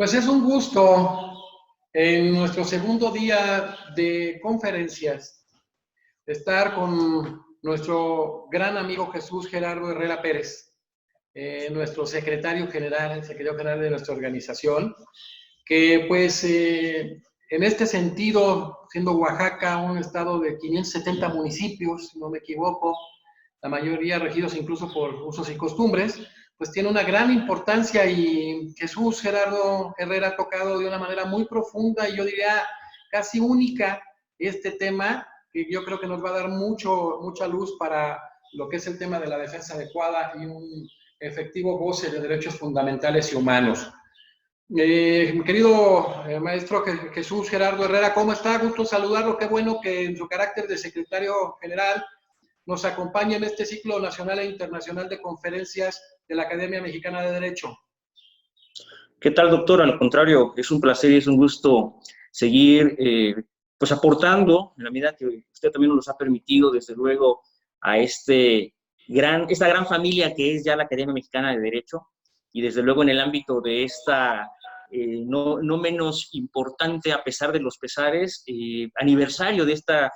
Pues es un gusto en nuestro segundo día de conferencias estar con nuestro gran amigo Jesús Gerardo Herrera Pérez, nuestro el secretario general de nuestra organización, que pues en este sentido, siendo Oaxaca un estado de 570 municipios, si no me equivoco, la mayoría regidos incluso por usos y costumbres, pues tiene una gran importancia y Jesús Gerardo Herrera ha tocado de una manera muy profunda y yo diría casi única este tema, que yo creo que nos va a dar mucha luz para lo que es el tema de la defensa adecuada y un efectivo goce de derechos fundamentales y humanos. Mi querido maestro Jesús Gerardo Herrera, ¿cómo está? Gusto saludarlo, qué bueno que en su carácter de secretario general nos acompaña en este ciclo nacional e internacional de conferencias de la Academia Mexicana de Derecho. ¿Qué tal, doctor? Al contrario, es un placer y es un gusto seguir pues aportando, en la medida que usted también nos ha permitido, desde luego, a esta gran familia que es ya la Academia Mexicana de Derecho, y desde luego en el ámbito de esta, no menos importante, a pesar de los pesares, aniversario de esta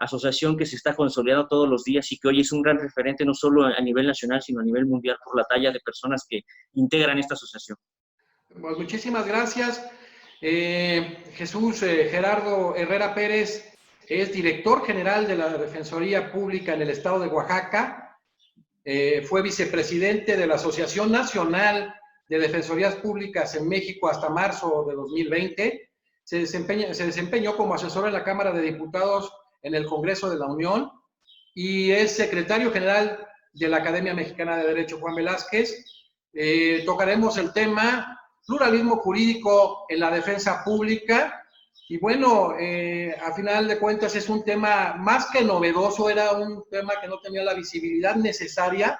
asociación que se está consolidando todos los días y que hoy es un gran referente no solo a nivel nacional, sino a nivel mundial por la talla de personas que integran esta asociación. Pues muchísimas gracias. Jesús Gerardo Herrera Pérez es director general de la Defensoría Pública en el estado de Oaxaca. Fue vicepresidente de la Asociación Nacional de Defensorías Públicas en México hasta marzo de 2020. Se desempeñó como asesor en la Cámara de Diputados en el Congreso de la Unión y es secretario general de la Academia Mexicana de Derecho, Juan Velázquez. Tocaremos el tema pluralismo jurídico en la defensa pública y bueno, a final de cuentas es un tema más que novedoso, era un tema que no tenía la visibilidad necesaria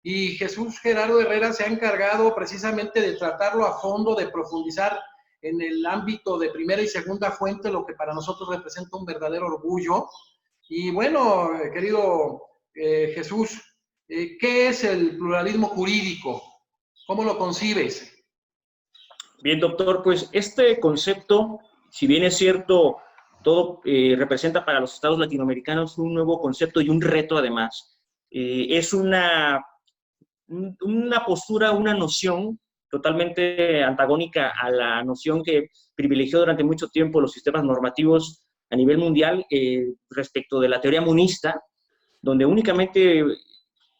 y Jesús Gerardo Herrera se ha encargado precisamente de tratarlo a fondo, de profundizar en el ámbito de primera y segunda fuente, lo que para nosotros representa un verdadero orgullo. Y bueno, querido Jesús, ¿qué es el pluralismo jurídico? ¿Cómo lo concibes? Bien, doctor, pues este concepto, si bien es cierto, todo representa para los estados latinoamericanos un nuevo concepto y un reto además. Es una postura, una noción totalmente antagónica a la noción que privilegió durante mucho tiempo los sistemas normativos a nivel mundial respecto de la teoría monista, donde únicamente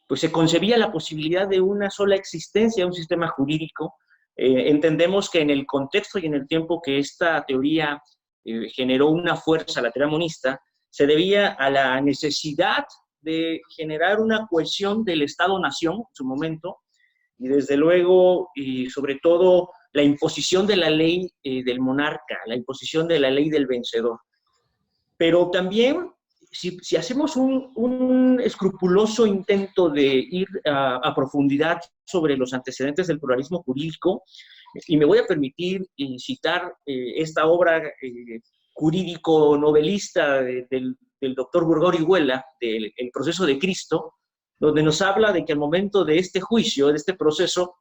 pues, se concebía la posibilidad de una sola existencia de un sistema jurídico. Entendemos que en el contexto y en el tiempo que esta teoría generó una fuerza, la teoría monista, se debía a la necesidad de generar una cohesión del Estado-nación en su momento, y desde luego, y sobre todo, la imposición de la ley del monarca, la imposición de la ley del vencedor. Pero también, si hacemos un escrupuloso intento de ir a profundidad sobre los antecedentes del pluralismo jurídico, y me voy a permitir citar esta obra jurídico-novelista del doctor Burgor Orihuela, del El proceso de Cristo, donde nos habla de que al momento de este juicio, de este proceso,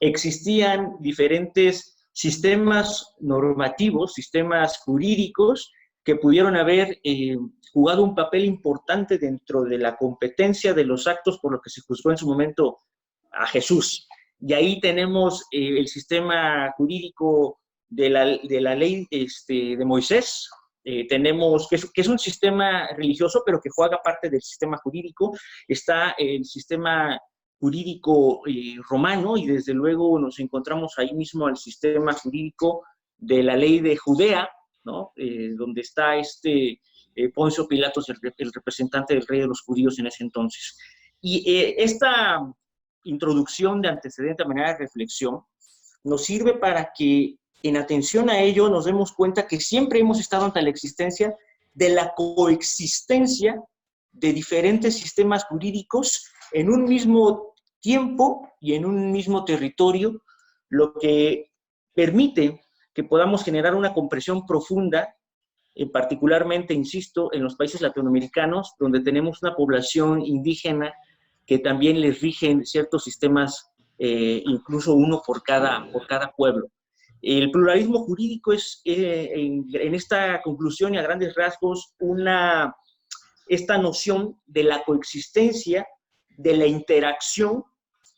existían diferentes sistemas normativos, sistemas jurídicos, que pudieron haber jugado un papel importante dentro de la competencia de los actos por lo que se juzgó en su momento a Jesús. Y ahí tenemos el sistema jurídico de la ley de Moisés, tenemos que es un sistema religioso, pero que juega parte del sistema jurídico. Está el sistema jurídico romano, y desde luego nos encontramos ahí mismo al sistema jurídico de la ley de Judea, ¿no? Donde está Poncio Pilatos, el representante del rey de los judíos en ese entonces. Y esta introducción de antecedente a manera de reflexión nos sirve para que en atención a ello nos demos cuenta que siempre hemos estado ante la existencia de la coexistencia de diferentes sistemas jurídicos en un mismo tiempo y en un mismo territorio, lo que permite que podamos generar una comprensión profunda, particularmente, insisto, en los países latinoamericanos, donde tenemos una población indígena que también les rigen ciertos sistemas, incluso uno por cada pueblo. El pluralismo jurídico es, en esta conclusión y a grandes rasgos, esta noción de la coexistencia, de la interacción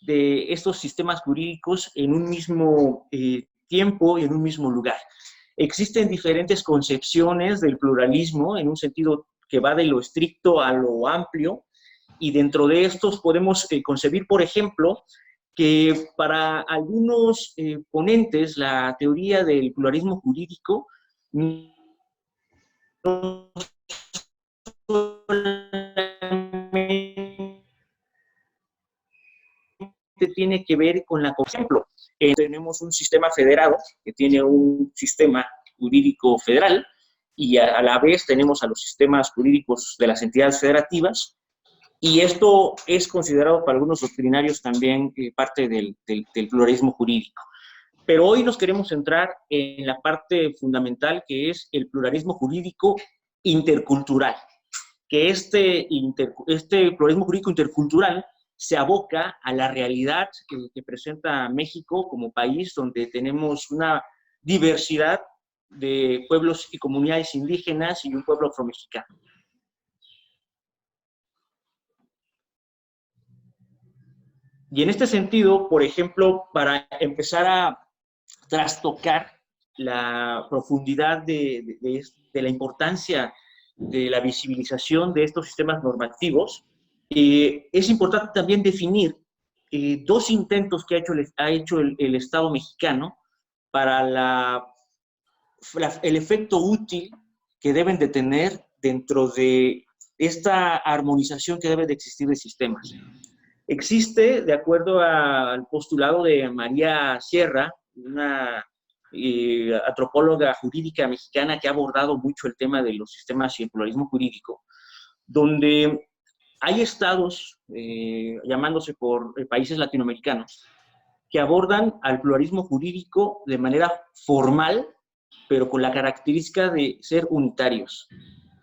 de estos sistemas jurídicos en un mismo tiempo y en un mismo lugar. Existen diferentes concepciones del pluralismo en un sentido que va de lo estricto a lo amplio, y dentro de estos podemos concebir, por ejemplo, que para algunos ponentes la teoría del pluralismo jurídico no tiene que ver con la, por ejemplo, tenemos un sistema federado que tiene un sistema jurídico federal y a la vez tenemos a los sistemas jurídicos de las entidades federativas, y esto es considerado para algunos doctrinarios también parte del pluralismo jurídico. Pero hoy nos queremos centrar en la parte fundamental, que es el pluralismo jurídico intercultural, que este pluralismo jurídico intercultural se aboca a la realidad que presenta México como país, donde tenemos una diversidad de pueblos y comunidades indígenas y un pueblo afromexicano. Y en este sentido, por ejemplo, para empezar a trastocar la profundidad de la importancia de la visibilización de estos sistemas normativos, es importante también definir dos intentos que ha hecho el Estado mexicano para el efecto útil que deben de tener dentro de esta armonización que debe de existir de sistemas. Existe, de acuerdo al postulado de María Sierra, una antropóloga jurídica mexicana que ha abordado mucho el tema de los sistemas y el pluralismo jurídico, donde hay estados, llamándose por países latinoamericanos, que abordan al pluralismo jurídico de manera formal, pero con la característica de ser unitarios.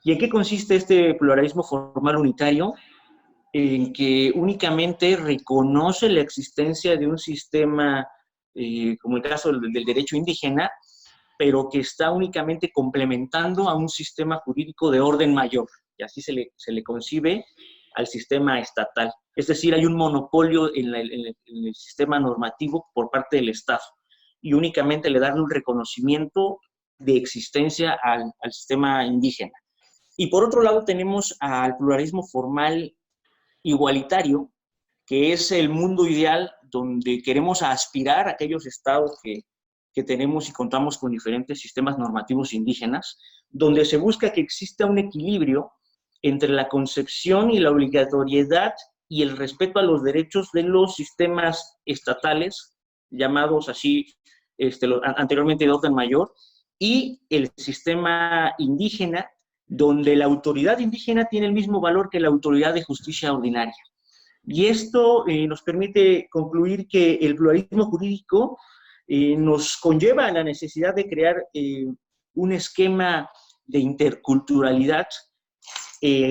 ¿Y en qué consiste este pluralismo formal unitario? En que únicamente reconoce la existencia de un sistema, como el caso del derecho indígena, pero que está únicamente complementando a un sistema jurídico de orden mayor, y así se le concibe al sistema estatal. Es decir, hay un monopolio en el sistema normativo por parte del Estado, y únicamente le dan un reconocimiento de existencia al sistema indígena. Y por otro lado tenemos al pluralismo formal igualitario, que es el mundo ideal donde queremos aspirar a aquellos estados que tenemos y contamos con diferentes sistemas normativos indígenas, donde se busca que exista un equilibrio entre la concepción y la obligatoriedad y el respeto a los derechos de los sistemas estatales, llamados así anteriormente de orden mayor, y el sistema indígena, donde la autoridad indígena tiene el mismo valor que la autoridad de justicia ordinaria. Y esto nos permite concluir que el pluralismo jurídico nos conlleva a la necesidad de crear un esquema de interculturalidad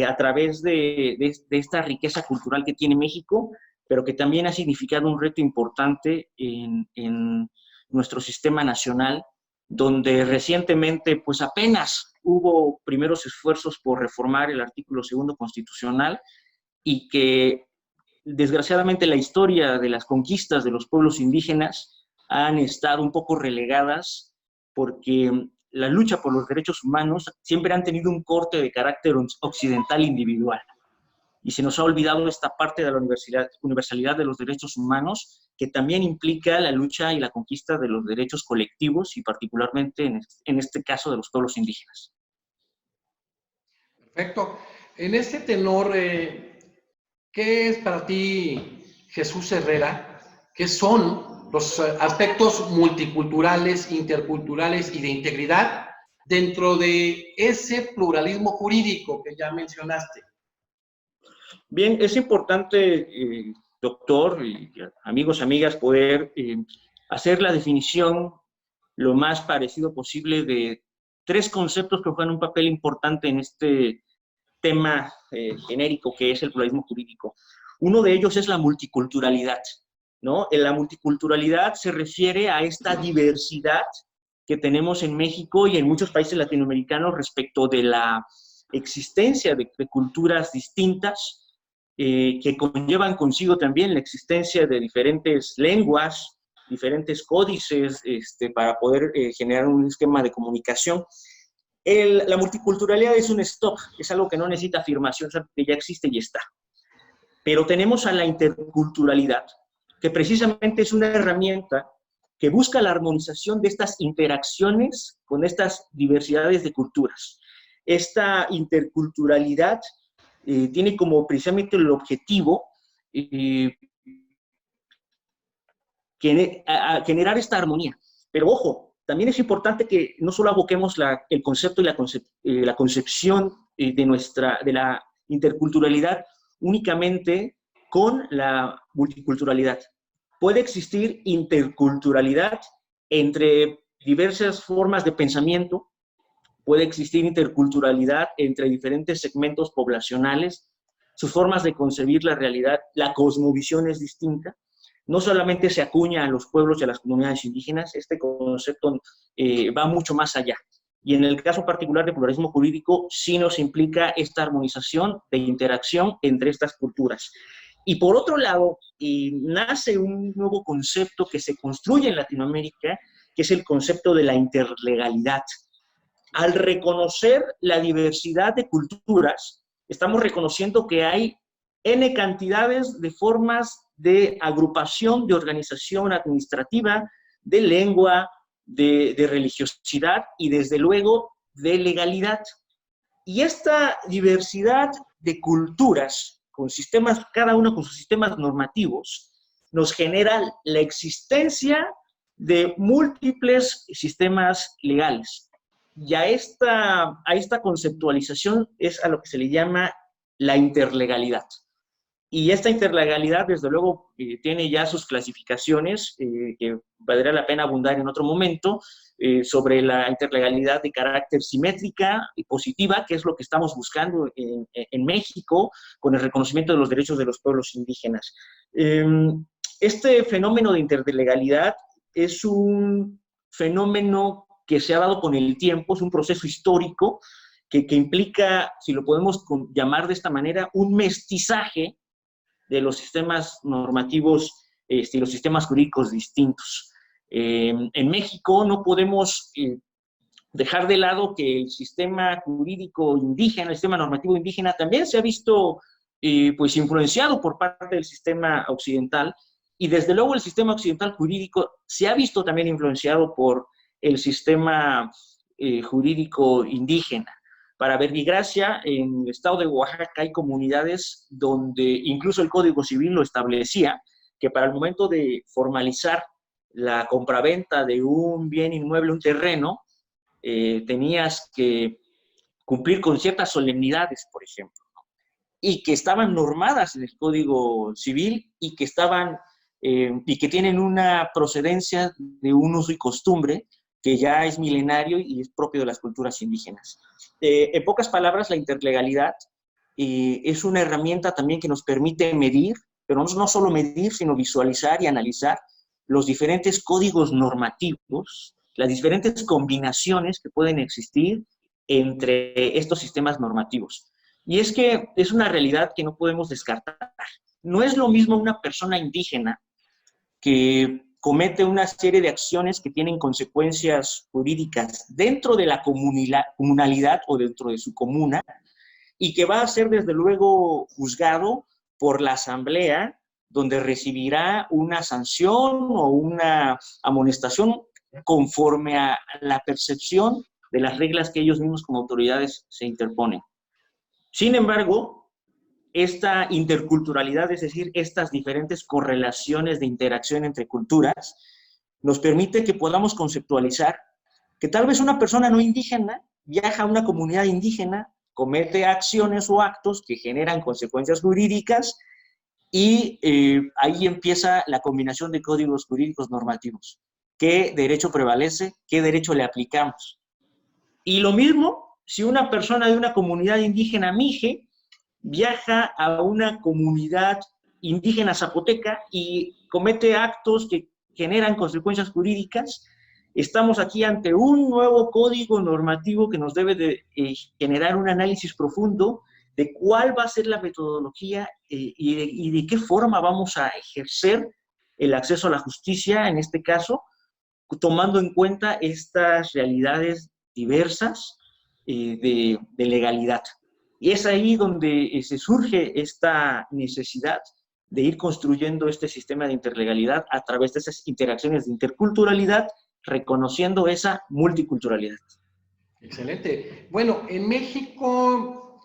a través de esta riqueza cultural que tiene México, pero que también ha significado un reto importante en nuestro sistema nacional, donde recientemente pues apenas hubo primeros esfuerzos por reformar el artículo 2º constitucional, y que desgraciadamente la historia de las conquistas de los pueblos indígenas han estado un poco relegadas, porque la lucha por los derechos humanos siempre han tenido un corte de carácter occidental individual. Y se nos ha olvidado esta parte de la universalidad de los derechos humanos, que también implica la lucha y la conquista de los derechos colectivos, y particularmente en este caso de los pueblos indígenas. Perfecto. En este tenor, ¿qué es para ti, Jesús Herrera? ¿Qué son los aspectos multiculturales, interculturales y de integridad dentro de ese pluralismo jurídico que ya mencionaste? Bien, es importante, doctor, y amigos, amigas, poder hacer la definición lo más parecido posible de tres conceptos que juegan un papel importante en este tema genérico que es el pluralismo jurídico. Uno de ellos es la multiculturalidad, ¿no? La multiculturalidad se refiere a esta diversidad que tenemos en México y en muchos países latinoamericanos respecto de la existencia de culturas distintas, que conllevan consigo también la existencia de diferentes lenguas, diferentes códices para poder generar un esquema de comunicación. La multiculturalidad es un stock, es algo que no necesita afirmación, es algo que ya existe y está. Pero tenemos a la interculturalidad, que precisamente es una herramienta que busca la armonización de estas interacciones con estas diversidades de culturas. Esta interculturalidad tiene como precisamente el objetivo generar esta armonía. Pero ojo, también es importante que no solo aboquemos el concepto y la concepción de la interculturalidad únicamente con la multiculturalidad. Puede existir interculturalidad entre diversas formas de pensamiento, puede existir interculturalidad entre diferentes segmentos poblacionales, sus formas de concebir la realidad, la cosmovisión es distinta. No solamente se acuña a los pueblos y a las comunidades indígenas, este concepto va mucho más allá. Y en el caso particular del pluralismo jurídico, sí nos implica esta armonización de interacción entre estas culturas. Y por otro lado, nace un nuevo concepto que se construye en Latinoamérica, que es el concepto de la interlegalidad. Al reconocer la diversidad de culturas, estamos reconociendo que hay N cantidades de formas de agrupación, de organización administrativa, de lengua, de religiosidad y desde luego de legalidad. Y esta diversidad de culturas, con sistemas, cada uno con sus sistemas normativos, nos genera la existencia de múltiples sistemas legales. Y a esta conceptualización es a lo que se le llama la interlegalidad. Y esta interlegalidad, desde luego, tiene ya sus clasificaciones, que valdría la pena abundar en otro momento, sobre la interlegalidad de carácter simétrica y positiva, que es lo que estamos buscando en México, con el reconocimiento de los derechos de los pueblos indígenas. Este fenómeno de interlegalidad es un fenómeno que se ha dado con el tiempo, es un proceso histórico que implica, si lo podemos llamar de esta manera, un mestizaje de los sistemas normativos y los sistemas jurídicos distintos. En México no podemos dejar de lado que el sistema jurídico indígena, el sistema normativo indígena también se ha visto pues influenciado por parte del sistema occidental, y desde luego el sistema occidental jurídico se ha visto también influenciado por el sistema jurídico indígena. Para verbigracia, en el estado de Oaxaca hay comunidades donde incluso el Código Civil lo establecía, que para el momento de formalizar la compraventa de un bien inmueble, un terreno, tenías que cumplir con ciertas solemnidades, por ejemplo, ¿no? Y que estaban normadas en el Código Civil y que tienen una procedencia de un uso y costumbre que ya es milenario y es propio de las culturas indígenas. En pocas palabras, la interlegalidad es una herramienta también que nos permite medir, pero no solo medir, sino visualizar y analizar los diferentes códigos normativos, las diferentes combinaciones que pueden existir entre estos sistemas normativos. Y es que es una realidad que no podemos descartar. No es lo mismo una persona indígena que comete una serie de acciones que tienen consecuencias jurídicas dentro de la comunalidad o dentro de su comuna, y que va a ser desde luego juzgado por la asamblea, donde recibirá una sanción o una amonestación conforme a la percepción de las reglas que ellos mismos como autoridades se interponen. Sin embargo, esta interculturalidad, es decir, estas diferentes correlaciones de interacción entre culturas, nos permite que podamos conceptualizar que tal vez una persona no indígena viaja a una comunidad indígena, comete acciones o actos que generan consecuencias jurídicas y ahí empieza la combinación de códigos jurídicos normativos. ¿Qué derecho prevalece? ¿Qué derecho le aplicamos? Y lo mismo si una persona de una comunidad indígena mije viaja a una comunidad indígena zapoteca y comete actos que generan consecuencias jurídicas, Estamos aquí ante un nuevo código normativo que nos debe de generar un análisis profundo de cuál va a ser la metodología y de qué forma vamos a ejercer el acceso a la justicia, en este caso, tomando en cuenta estas realidades diversas de legalidad. Y es ahí donde se surge esta necesidad de ir construyendo este sistema de interlegalidad a través de esas interacciones de interculturalidad, reconociendo esa multiculturalidad. Excelente. Bueno, en México,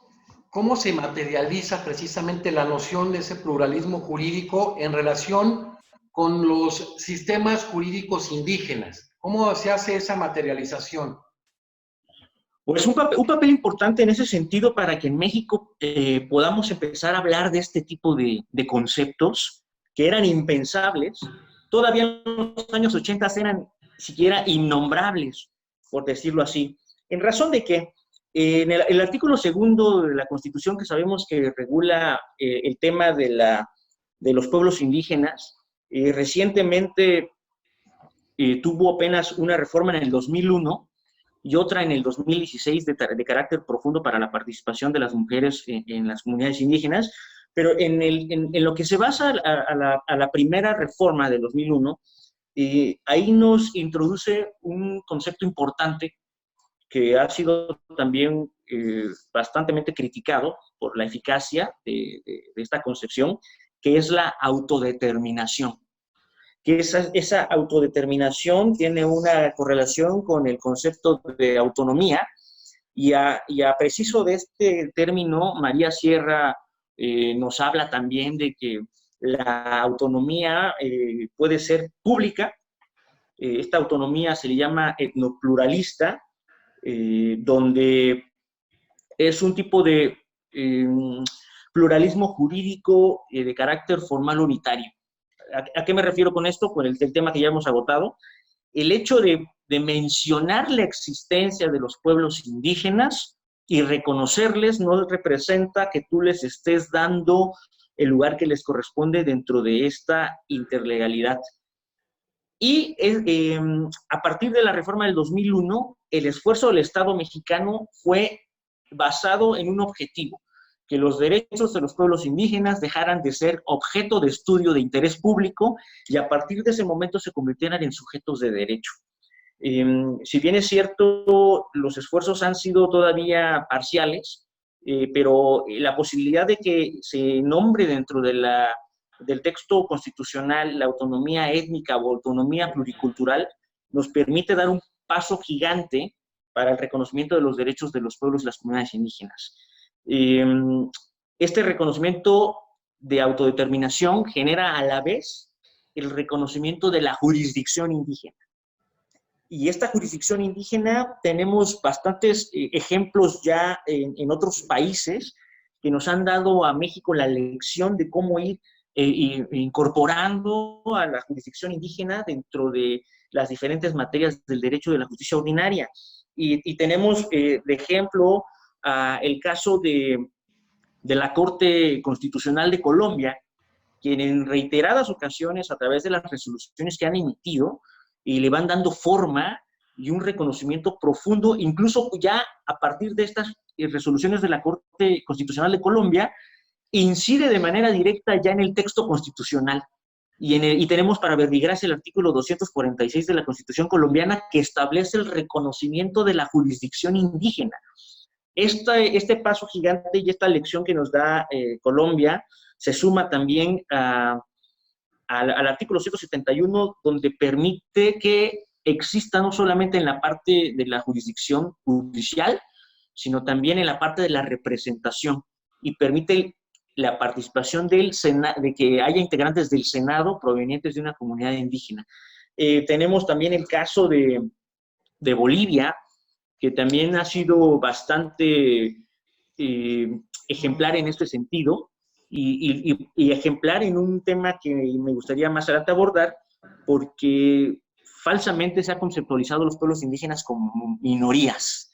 ¿cómo se materializa precisamente la noción de ese pluralismo jurídico en relación con los sistemas jurídicos indígenas? ¿Cómo se hace esa materialización? Pues un papel importante en ese sentido para que en México podamos empezar a hablar de este tipo de conceptos que eran impensables. Todavía en los años 80 eran siquiera innombrables, por decirlo así. En razón de que en el artículo 2 de la Constitución, que sabemos que regula el tema de los pueblos indígenas, recientemente tuvo apenas una reforma en el 2001 y otra en el 2016 de carácter profundo para la participación de las mujeres en las comunidades indígenas, pero en lo que se basa a la primera reforma del 2001, ahí nos introduce un concepto importante que ha sido también bastante criticado por la eficacia de esta concepción, que es la autodeterminación. Que esa autodeterminación tiene una correlación con el concepto de autonomía, y a preciso de este término, María Sierra nos habla también de que la autonomía puede ser pública. Esta autonomía se le llama etnopluralista, donde es un tipo de pluralismo jurídico de carácter formal unitario. ¿A qué me refiero con esto? Con el tema que ya hemos agotado. El hecho de mencionar la existencia de los pueblos indígenas y reconocerles no representa que tú les estés dando el lugar que les corresponde dentro de esta interlegalidad. Y a partir de la reforma del 2001, el esfuerzo del Estado mexicano fue basado en un objetivo: que los derechos de los pueblos indígenas dejaran de ser objeto de estudio de interés público y a partir de ese momento se convirtieran en sujetos de derecho. Si bien es cierto, los esfuerzos han sido todavía parciales, pero la posibilidad de que se nombre dentro del texto constitucional la autonomía étnica o autonomía pluricultural nos permite dar un paso gigante para el reconocimiento de los derechos de los pueblos y las comunidades indígenas. Este reconocimiento de autodeterminación genera a la vez el reconocimiento de la jurisdicción indígena. Y esta jurisdicción indígena tenemos bastantes ejemplos ya en otros países que nos han dado a México la lección de cómo ir incorporando a la jurisdicción indígena dentro de las diferentes materias del derecho de la justicia ordinaria. Y tenemos de ejemplo el caso de la Corte Constitucional de Colombia, quien en reiteradas ocasiones, a través de las resoluciones que han emitido, y le van dando forma y un reconocimiento profundo, incluso ya a partir de estas resoluciones de la Corte Constitucional de Colombia, incide de manera directa ya en el texto constitucional. Y tenemos para verbigracia el artículo 246 de la Constitución colombiana, que establece el reconocimiento de la jurisdicción indígena. Este paso gigante y esta lección que nos da Colombia se suma también al artículo 171, donde permite que exista no solamente en la parte de la jurisdicción judicial, sino también en la parte de la representación, y permite la participación del Senado, de que haya integrantes del Senado provenientes de una comunidad indígena. Tenemos también el caso de Bolivia, que también ha sido bastante ejemplar en este sentido, y ejemplar en un tema que me gustaría más adelante abordar, porque falsamente se ha conceptualizado a los pueblos indígenas como minorías.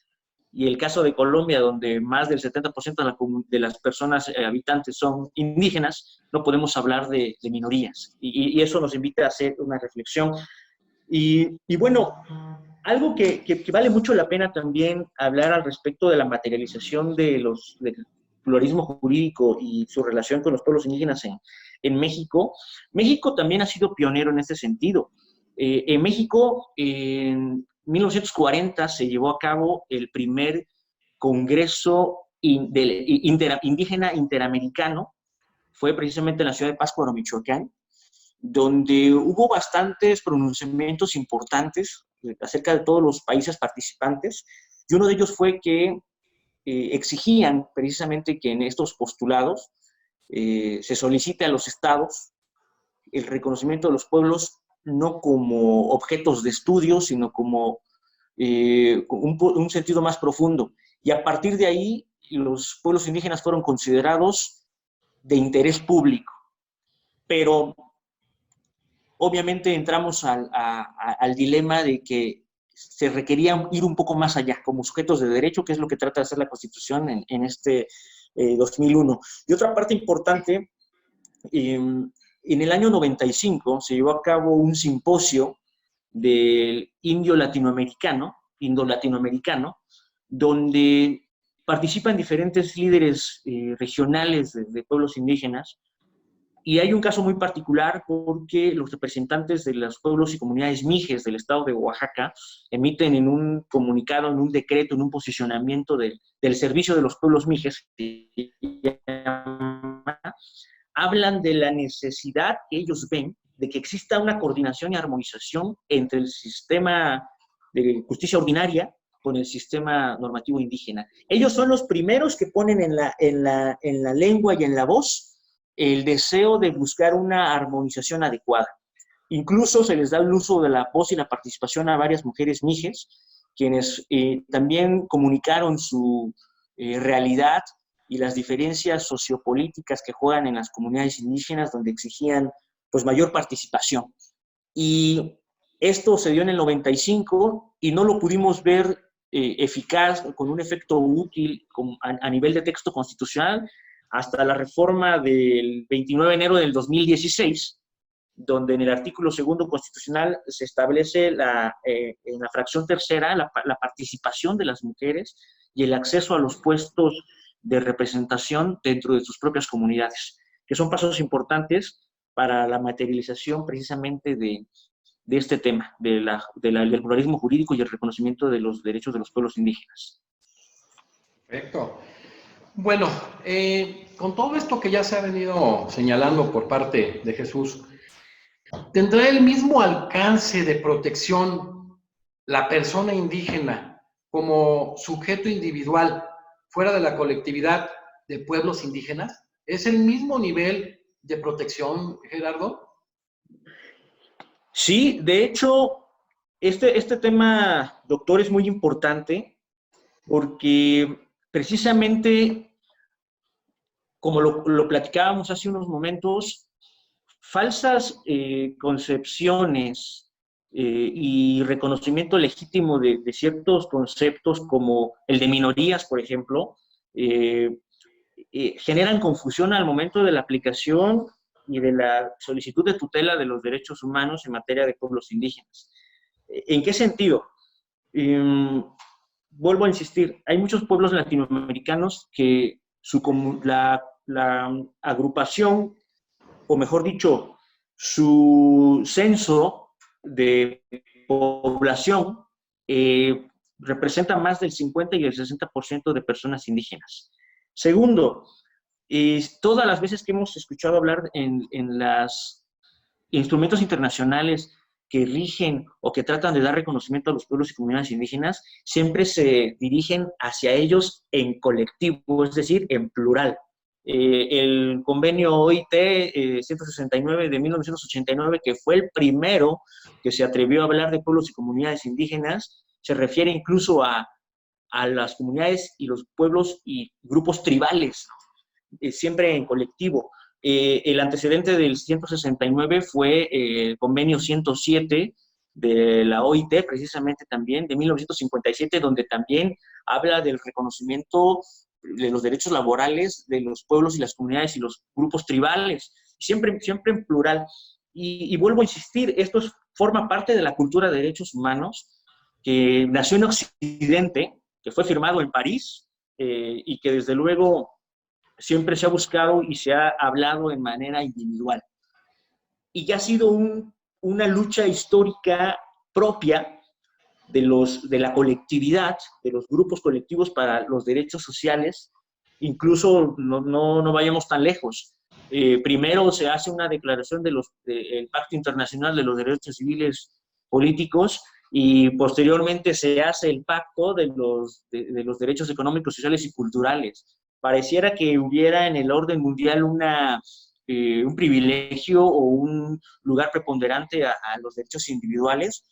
Y el caso de Colombia, donde más del 70% de las personas habitantes son indígenas, no podemos hablar de minorías. Y eso nos invita a hacer una reflexión. Y bueno, algo que vale mucho la pena también hablar al respecto de la materialización del pluralismo jurídico y su relación con los pueblos indígenas en México. México también ha sido pionero en este sentido. En México, en 1940 se llevó a cabo el primer Congreso Indígena Interamericano, fue precisamente en la ciudad de Pátzcuaro, Michoacán, donde hubo bastantes pronunciamientos importantes acerca de todos los países participantes, y uno de ellos fue que exigían precisamente que en estos postulados se solicite a los estados el reconocimiento de los pueblos no como objetos de estudio, sino como un sentido más profundo. Y a partir de ahí, los pueblos indígenas fueron considerados de interés público. Pero obviamente entramos al dilema de que se requería ir un poco más allá, como sujetos de derecho, que es lo que trata de hacer la Constitución en este 2001. Y otra parte importante, en el año 95 se llevó a cabo un simposio del indo-latinoamericano, donde participan diferentes líderes regionales de pueblos indígenas. Y hay un caso muy particular porque los representantes de los pueblos y comunidades mijes del estado de Oaxaca emiten en un comunicado, en un decreto, en un posicionamiento del servicio de los pueblos mijes, hablan de la necesidad que ellos ven de que exista una coordinación y armonización entre el sistema de justicia ordinaria con el sistema normativo indígena. Ellos son los primeros que ponen en la lengua y en la voz el deseo de buscar una armonización adecuada. Incluso se les da el uso de la voz y la participación a varias mujeres mijes, quienes también comunicaron su realidad y las diferencias sociopolíticas que juegan en las comunidades indígenas, donde exigían pues mayor participación. Y esto se dio en el 95 y no lo pudimos ver eficaz, con un efecto útil a nivel de texto constitucional, hasta la reforma del 29 de enero del 2016, donde en el artículo 2 constitucional se establece en la fracción tercera la participación de las mujeres y el acceso a los puestos de representación dentro de sus propias comunidades, que son pasos importantes para la materialización precisamente de este tema, del pluralismo jurídico y el reconocimiento de los derechos de los pueblos indígenas. Perfecto. Bueno, con todo esto que ya se ha venido señalando por parte de Jesús, ¿tendrá el mismo alcance de protección la persona indígena como sujeto individual fuera de la colectividad de pueblos indígenas? ¿Es el mismo nivel de protección, Gerardo? Sí, de hecho, este tema, doctor, es muy importante porque precisamente, como lo platicábamos hace unos momentos, falsas concepciones y reconocimiento legítimo de ciertos conceptos como el de minorías, por ejemplo, generan confusión al momento de la aplicación y de la solicitud de tutela de los derechos humanos en materia de pueblos indígenas. ¿En qué sentido? Vuelvo a insistir, hay muchos pueblos latinoamericanos que la agrupación, o mejor dicho, su censo de población representa más del 50 y el 60% de personas indígenas. Segundo, todas las veces que hemos escuchado hablar en los instrumentos internacionales que rigen o que tratan de dar reconocimiento a los pueblos y comunidades indígenas, siempre se dirigen hacia ellos en colectivo, es decir, en plural. El convenio OIT 169 de 1989, que fue el primero que se atrevió a hablar de pueblos y comunidades indígenas, se refiere incluso a las comunidades y los pueblos y grupos tribales, siempre en colectivo. El antecedente del 169 fue el convenio 107 de la OIT, precisamente también, de 1957, donde también habla del reconocimiento de los derechos laborales de los pueblos y las comunidades y los grupos tribales, siempre en plural. Y vuelvo a insistir, estos forma parte de la cultura de derechos humanos, que nació en Occidente, que fue firmado en París, y que desde luego siempre se ha buscado y se ha hablado en manera individual. Y que ha sido una lucha histórica propia de la colectividad, de los grupos colectivos para los derechos sociales. Incluso no vayamos tan lejos. Primero se hace una declaración del Pacto Internacional de los Derechos Civiles Políticos, y posteriormente se hace el Pacto de los Derechos Económicos, Sociales y Culturales. Pareciera que hubiera en el orden mundial un privilegio o un lugar preponderante a los derechos individuales,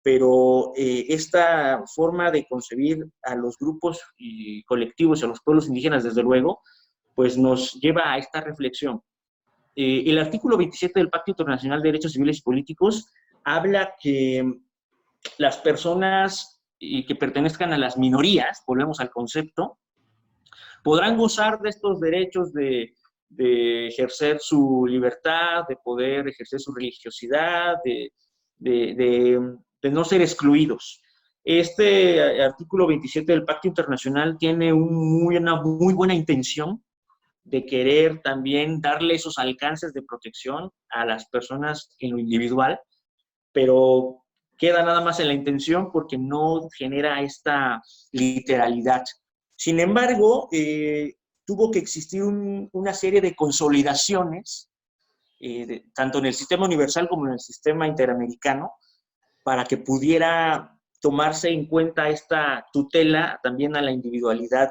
pero esta forma de concebir a los grupos y colectivos, a los pueblos indígenas, desde luego, pues nos lleva a esta reflexión. El artículo 27 del Pacto Internacional de Derechos Civiles y Políticos habla que las personas que pertenezcan a las minorías, volvemos al concepto, podrán gozar de estos derechos de ejercer su libertad, de poder ejercer su religiosidad, de no ser excluidos. Este artículo 27 del Pacto Internacional tiene una muy buena intención de querer también darle esos alcances de protección a las personas en lo individual, pero queda nada más en la intención porque no genera esta literalidad. Sin embargo, tuvo que existir una serie de consolidaciones, tanto en el sistema universal como en el sistema interamericano, para que pudiera tomarse en cuenta esta tutela también a la individualidad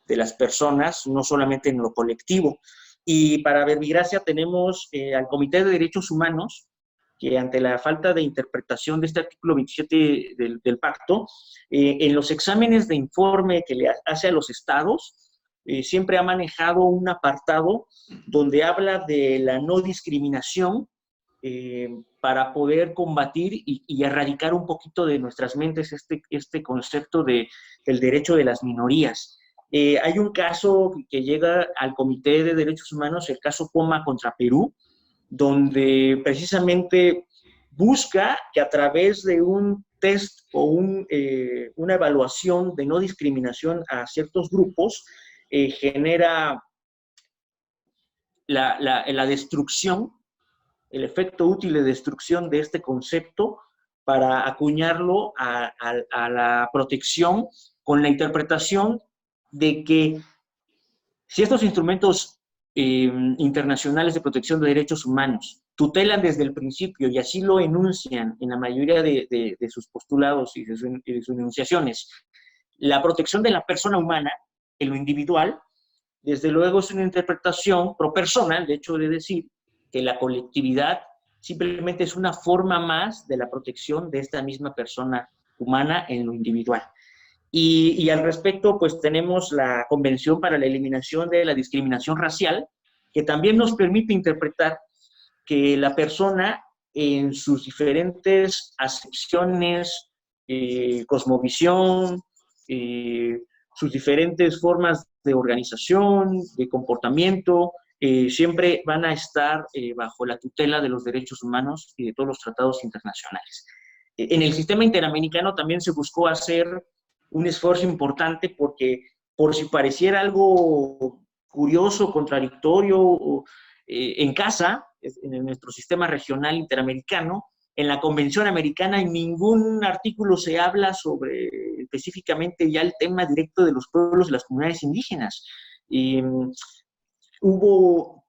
de las personas, no solamente en lo colectivo. Y para verbigracia tenemos al Comité de Derechos Humanos, que ante la falta de interpretación de este artículo 27 del pacto, en los exámenes de informe que le hace a los estados, siempre ha manejado un apartado donde habla de la no discriminación, para poder combatir y erradicar un poquito de nuestras mentes este concepto del derecho de las minorías. Hay un caso que llega al Comité de Derechos Humanos, el caso Poma contra Perú, donde precisamente busca que a través de un test o una evaluación de no discriminación a ciertos grupos, genera la destrucción, el efecto útil de destrucción de este concepto para acuñarlo a la protección, con la interpretación de que si estos instrumentos internacionales de protección de derechos humanos tutelan desde el principio, y así lo enuncian en la mayoría de sus postulados y de sus enunciaciones, la protección de la persona humana en lo individual, desde luego es una interpretación pro persona, de hecho de decir que la colectividad simplemente es una forma más de la protección de esta misma persona humana en lo individual. Y al respecto, pues tenemos la Convención para la Eliminación de la Discriminación Racial, que también nos permite interpretar que la persona en sus diferentes acepciones, cosmovisión, sus diferentes formas de organización, de comportamiento, siempre van a estar bajo la tutela de los derechos humanos y de todos los tratados internacionales. En el sistema interamericano también se buscó hacer un esfuerzo importante porque, por si pareciera algo curioso, contradictorio, en casa, en nuestro sistema regional interamericano, en la Convención Americana en ningún artículo se habla sobre específicamente ya el tema directo de los pueblos y las comunidades indígenas. Y hubo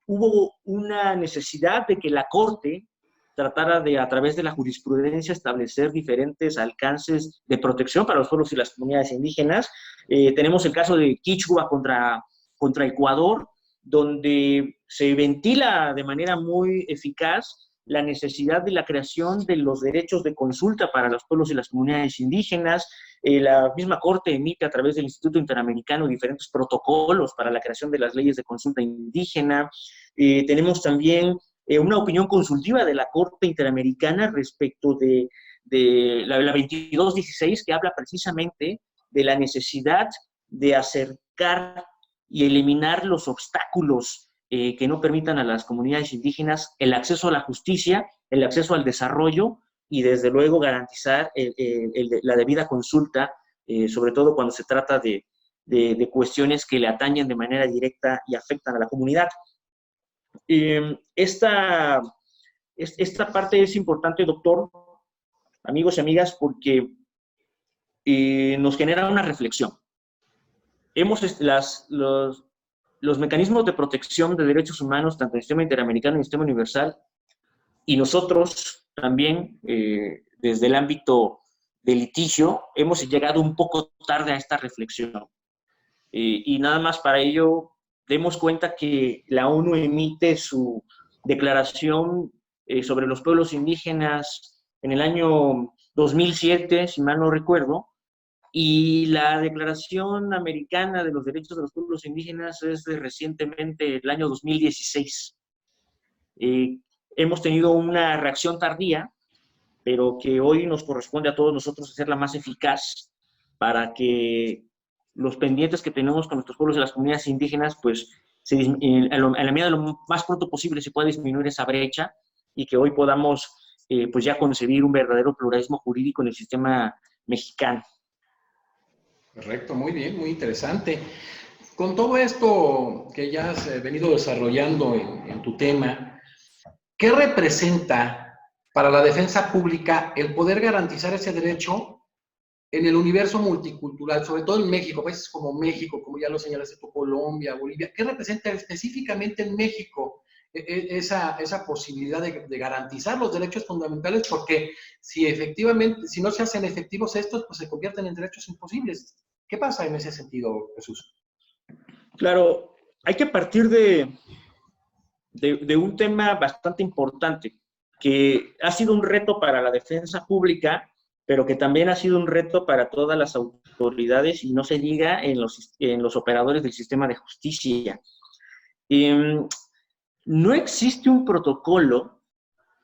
una necesidad de que la Corte tratara de, a través de la jurisprudencia, establecer diferentes alcances de protección para los pueblos y las comunidades indígenas. Tenemos el caso de Quichua contra Ecuador, donde se ventila de manera muy eficaz la necesidad de la creación de los derechos de consulta para los pueblos y las comunidades indígenas. La misma Corte emite a través del Instituto Interamericano diferentes protocolos para la creación de las leyes de consulta indígena. Tenemos también una opinión consultiva de la Corte Interamericana respecto de la 2216, que habla precisamente de la necesidad de acercar y eliminar los obstáculos que no permitan a las comunidades indígenas el acceso a la justicia, el acceso al desarrollo y desde luego garantizar la debida consulta, sobre todo cuando se trata de cuestiones que le atañen de manera directa y afectan a la comunidad. Esta parte es importante, doctor, amigos y amigas, porque nos genera una reflexión. Los mecanismos de protección de derechos humanos, tanto en el sistema interamericano y en el sistema universal, y nosotros también, desde el ámbito de litigio, hemos llegado un poco tarde a esta reflexión. Y nada más para ello, demos cuenta que la ONU emite su declaración sobre los pueblos indígenas en el año 2007, si mal no recuerdo, y la Declaración Americana de los Derechos de los Pueblos Indígenas es de recientemente, el año 2016. Hemos tenido una reacción tardía, pero que hoy nos corresponde a todos nosotros hacerla más eficaz para que los pendientes que tenemos con nuestros pueblos y las comunidades indígenas, pues a la medida de lo más pronto posible se pueda disminuir esa brecha y que hoy podamos pues ya concebir un verdadero pluralismo jurídico en el sistema mexicano. Correcto, muy bien, muy interesante. Con todo esto que ya has venido desarrollando en tu tema, ¿qué representa para la defensa pública el poder garantizar ese derecho en el universo multicultural, sobre todo en México, países como México, como ya lo señalaste tú, Colombia, Bolivia? ¿Qué representa específicamente en México esa posibilidad de garantizar los derechos fundamentales? Porque si efectivamente, si no se hacen efectivos estos, pues se convierten en derechos imposibles. ¿Qué pasa en ese sentido, Jesús? Claro, hay que partir de un tema bastante importante, que ha sido un reto para la defensa pública, pero que también ha sido un reto para todas las autoridades, y no se diga en los operadores del sistema de justicia. No existe un protocolo,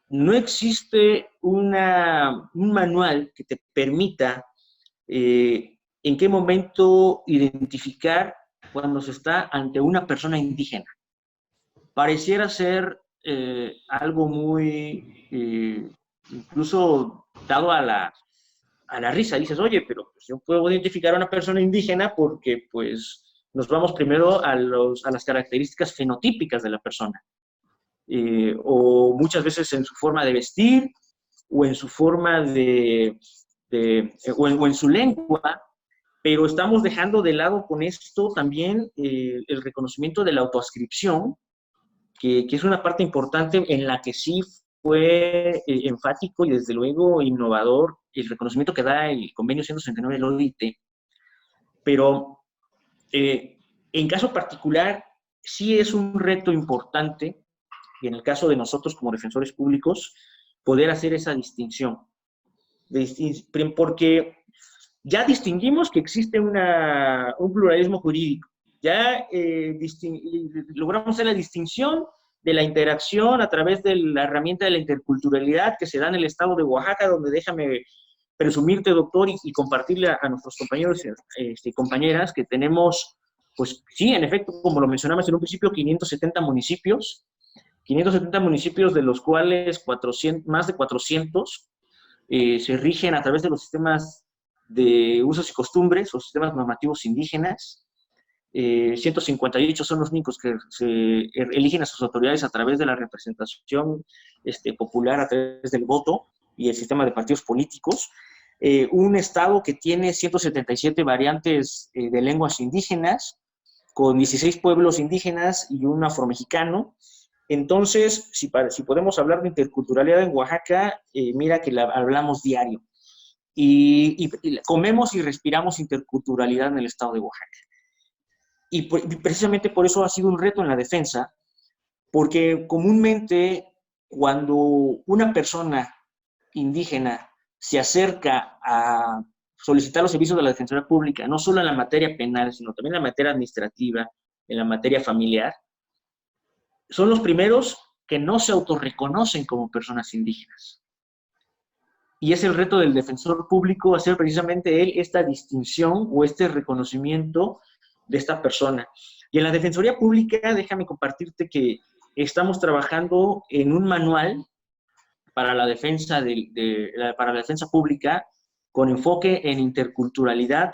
no existe un manual que te permita en qué momento identificar cuando se está ante una persona indígena. Pareciera ser algo muy, incluso dado a la risa. Dices, oye, pero pues yo puedo identificar a una persona indígena porque pues nos vamos primero a las características fenotípicas de la persona. O muchas veces en su forma de vestir, o en su forma o en su lengua, pero estamos dejando de lado con esto también el reconocimiento de la autoascripción, que es una parte importante en la que sí fue enfático y desde luego innovador el reconocimiento que da el convenio 169 del OIT. Pero en caso particular sí es un reto importante, y en el caso de nosotros como defensores públicos, poder hacer esa distinción. Porque ya distinguimos que existe un pluralismo jurídico, ya logramos hacer la distinción de la interacción a través de la herramienta de la interculturalidad que se da en el estado de Oaxaca, donde déjame presumirte, doctor, y compartirle a nuestros compañeros y compañeras que tenemos, pues sí, en efecto, como lo mencionabas en un principio, 570 municipios, de los cuales más de 400 se rigen a través de los sistemas de usos y costumbres o sistemas normativos indígenas. 158 son los únicos que se eligen a sus autoridades a través de la representación popular, a través del voto y el sistema de partidos políticos. Un estado que tiene 177 variantes de lenguas indígenas, con 16 pueblos indígenas y un afromexicano. Entonces, si podemos hablar de interculturalidad en Oaxaca, mira que la hablamos diario. Y comemos y respiramos interculturalidad en el estado de Oaxaca. Y precisamente por eso ha sido un reto en la defensa, porque comúnmente cuando una persona indígena se acerca a solicitar los servicios de la Defensoría Pública, no solo en la materia penal, sino también en la materia administrativa, en la materia familiar, son los primeros que no se autorreconocen como personas indígenas. Y es el reto del defensor público hacer precisamente él esta distinción o este reconocimiento de esta persona. Y en la Defensoría Pública, déjame compartirte que estamos trabajando en un manual para la defensa, para la defensa pública con enfoque en interculturalidad,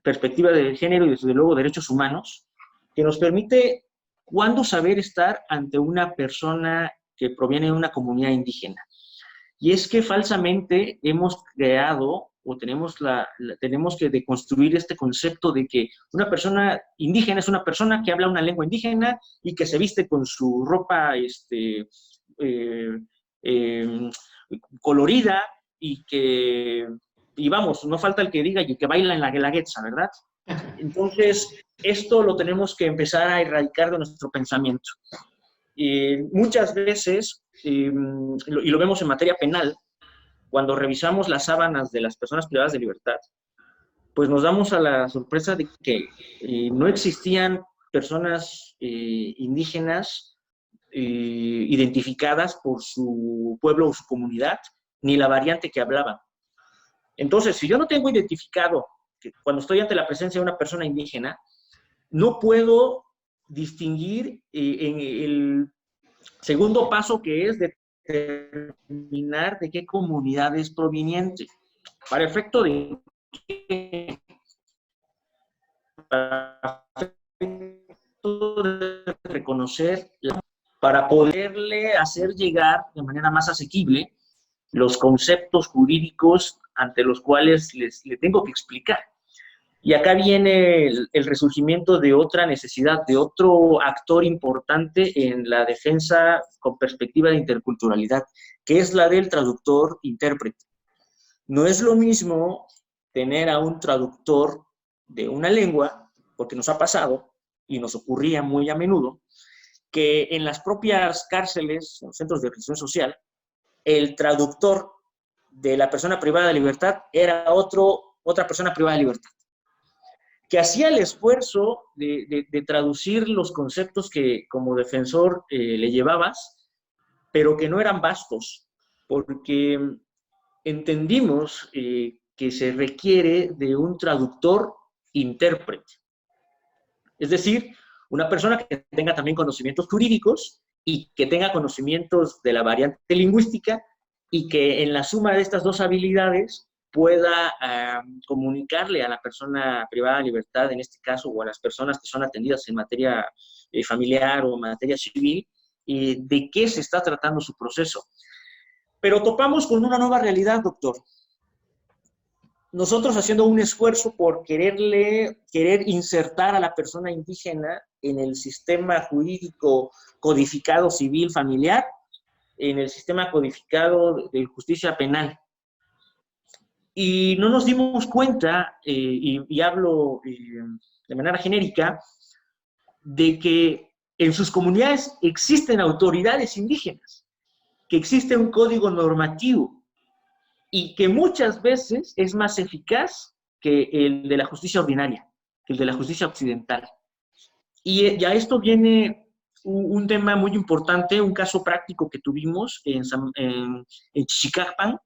perspectiva de género y desde luego derechos humanos, que nos permite cuándo saber estar ante una persona que proviene de una comunidad indígena. Y es que falsamente hemos creado o tenemos que deconstruir este concepto de que una persona indígena es una persona que habla una lengua indígena y que se viste con su ropa eh, colorida y vamos, no falta el que diga y que baila en la guelaguetza, ¿verdad? Entonces, esto lo tenemos que empezar a erradicar de nuestro pensamiento. Muchas veces, y lo vemos en materia penal, cuando revisamos las sábanas de las personas privadas de libertad, pues nos damos a la sorpresa de que no existían personas indígenas identificadas por su pueblo o su comunidad, ni la variante que hablaban. Entonces, si yo no tengo identificado que cuando estoy ante la presencia de una persona indígena, no puedo distinguir en el segundo paso, que es determinar de qué comunidad es proveniente. Para efecto de reconocer, para poderle hacer llegar de manera más asequible los conceptos jurídicos ante los cuales le tengo que explicar. Y acá viene el resurgimiento de otra necesidad, de otro actor importante en la defensa con perspectiva de interculturalidad, que es la del traductor-intérprete. No es lo mismo tener a un traductor de una lengua, porque nos ha pasado y nos ocurría muy a menudo, que en las propias cárceles, en los centros de reinserción social, el traductor de la persona privada de libertad era otra persona privada de libertad, que hacía el esfuerzo de traducir los conceptos que como defensor le llevabas, pero que no eran vastos, porque entendimos que se requiere de un traductor-intérprete. Es decir, una persona que tenga también conocimientos jurídicos y que tenga conocimientos de la variante lingüística y que en la suma de estas dos habilidades pueda comunicarle a la persona privada de libertad, en este caso, o a las personas que son atendidas en materia familiar o en materia civil, de qué se está tratando su proceso. Pero topamos con una nueva realidad, doctor. Nosotros haciendo un esfuerzo por querer insertar a la persona indígena en el sistema jurídico codificado civil familiar, en el sistema codificado de justicia penal. Y no nos dimos cuenta, y hablo de manera genérica, de que en sus comunidades existen autoridades indígenas, que existe un código normativo y que muchas veces es más eficaz que el de la justicia ordinaria, que el de la justicia occidental. Y a esto viene un tema muy importante, un caso práctico que tuvimos en Chichicapan,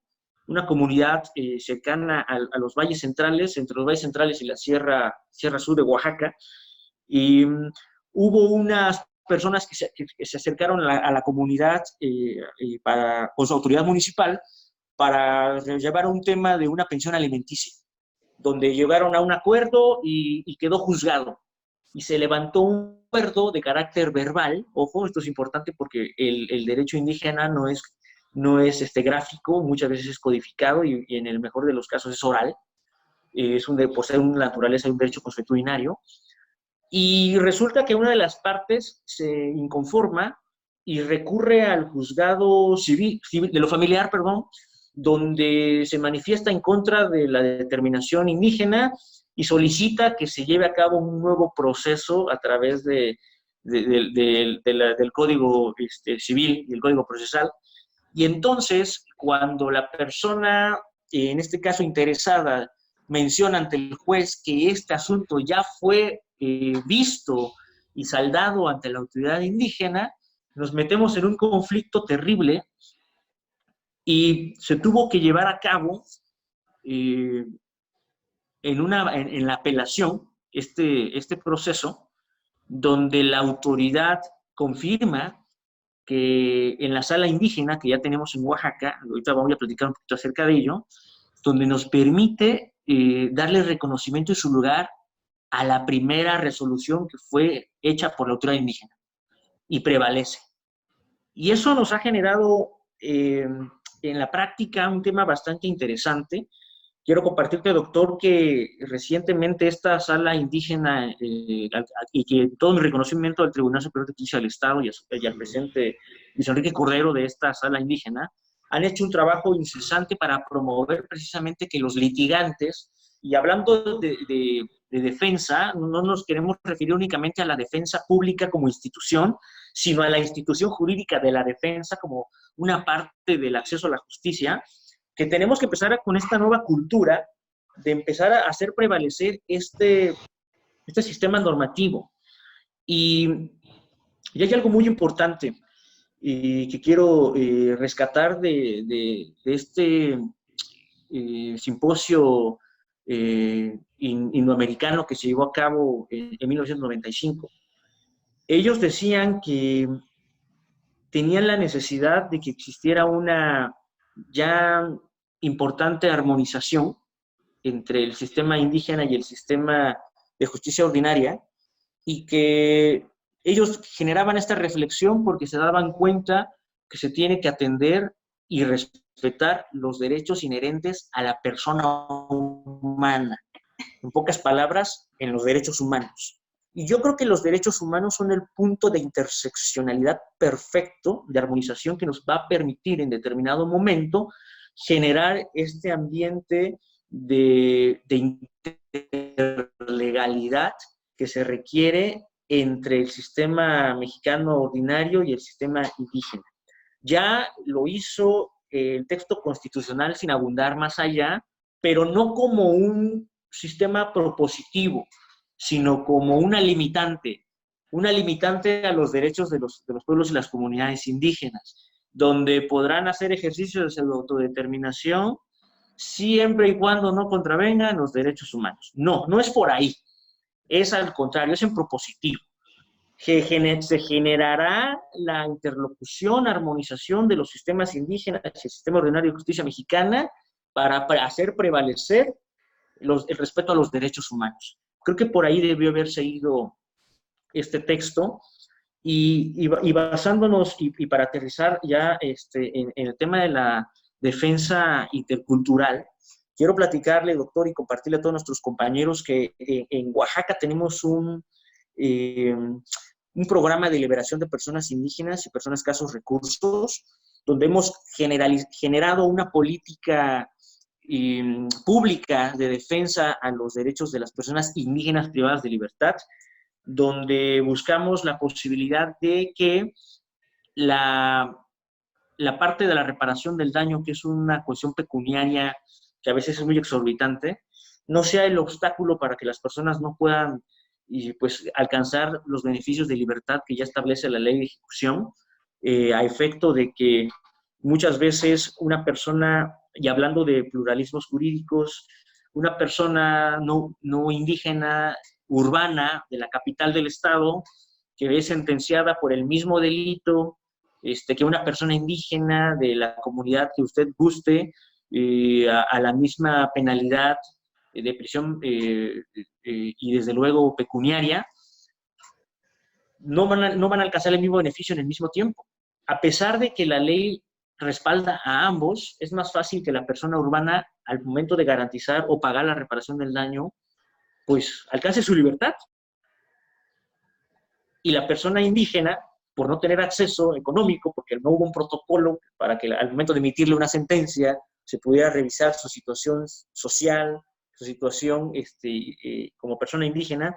una comunidad cercana a los valles centrales, entre los valles centrales y la Sierra Sur de Oaxaca, y hubo unas personas que se acercaron a la comunidad con su autoridad municipal para llevar un tema de una pensión alimenticia, donde llegaron a un acuerdo y quedó juzgado. Y se levantó un acuerdo de carácter verbal. Ojo, esto es importante porque el derecho indígena no es gráfico, muchas veces es codificado y en el mejor de los casos es oral. Por ser una naturaleza de un derecho consuetudinario. Y resulta que una de las partes se inconforma y recurre al juzgado civil de lo familiar, perdón, donde se manifiesta en contra de la determinación indígena y solicita que se lleve a cabo un nuevo proceso a través del Código Civil y el Código Procesal. Y entonces, cuando la persona, en este caso interesada, menciona ante el juez que este asunto ya fue visto y saldado ante la autoridad indígena, nos metemos en un conflicto terrible y se tuvo que llevar a cabo en la apelación este proceso, donde la autoridad confirma que en la sala indígena que ya tenemos en Oaxaca, ahorita vamos a platicar un poquito acerca de ello, donde nos permite darle reconocimiento y su lugar a la primera resolución que fue hecha por la autoridad indígena y prevalece. Y eso nos ha generado en la práctica un tema bastante interesante. Quiero compartirte, doctor, que recientemente esta sala indígena y que todo mi reconocimiento al Tribunal Superior de Justicia del Estado y al presidente Luis Enrique Cordero de esta sala indígena han hecho un trabajo incesante para promover precisamente que los litigantes, y hablando de defensa, no nos queremos referir únicamente a la defensa pública como institución, sino a la institución jurídica de la defensa como una parte del acceso a la justicia, que tenemos que empezar con esta nueva cultura de empezar a hacer prevalecer este sistema normativo. Y hay algo muy importante que quiero rescatar de este simposio indoamericano que se llevó a cabo en 1995. Ellos decían que tenían la necesidad de que existiera una ya importante armonización entre el sistema indígena y el sistema de justicia ordinaria, y que ellos generaban esta reflexión porque se daban cuenta que se tiene que atender y respetar los derechos inherentes a la persona humana. En pocas palabras, en los derechos humanos. Y yo creo que los derechos humanos son el punto de interseccionalidad perfecto, de armonización, que nos va a permitir en determinado momento generar este ambiente de interlegalidad que se requiere entre el sistema mexicano ordinario y el sistema indígena. Ya lo hizo el texto constitucional sin abundar más allá, pero no como un sistema propositivo, sino como una limitante a los derechos de los pueblos y las comunidades indígenas, donde podrán hacer ejercicios de autodeterminación siempre y cuando no contravengan los derechos humanos. No es por ahí, es al contrario, es en propositivo. Se generará la interlocución, armonización de los sistemas indígenas y el sistema ordinario de justicia mexicana para hacer prevalecer el respeto a los derechos humanos. Creo que por ahí debió haberse ido este texto, y basándonos, y para aterrizar ya en el tema de la defensa intercultural, quiero platicarle, doctor, y compartirle a todos nuestros compañeros que en Oaxaca tenemos un programa de liberación de personas indígenas y personas de escasos recursos, donde hemos generado una política pública de defensa a los derechos de las personas indígenas privadas de libertad, donde buscamos la posibilidad de que la parte de la reparación del daño, que es una cuestión pecuniaria que a veces es muy exorbitante, no sea el obstáculo para que las personas no puedan alcanzar los beneficios de libertad que ya establece la ley de ejecución, a efecto de que muchas veces una persona, y hablando de pluralismos jurídicos, una persona no indígena, urbana, de la capital del estado, que es sentenciada por el mismo delito que una persona indígena de la comunidad que usted guste, a la misma penalidad de prisión y desde luego pecuniaria, no van a alcanzar el mismo beneficio en el mismo tiempo. A pesar de que la ley respalda a ambos, es más fácil que la persona urbana, al momento de garantizar o pagar la reparación del daño, pues alcance su libertad. Y la persona indígena, por no tener acceso económico, porque no hubo un protocolo para que al momento de emitirle una sentencia se pudiera revisar su situación social, su situación como persona indígena,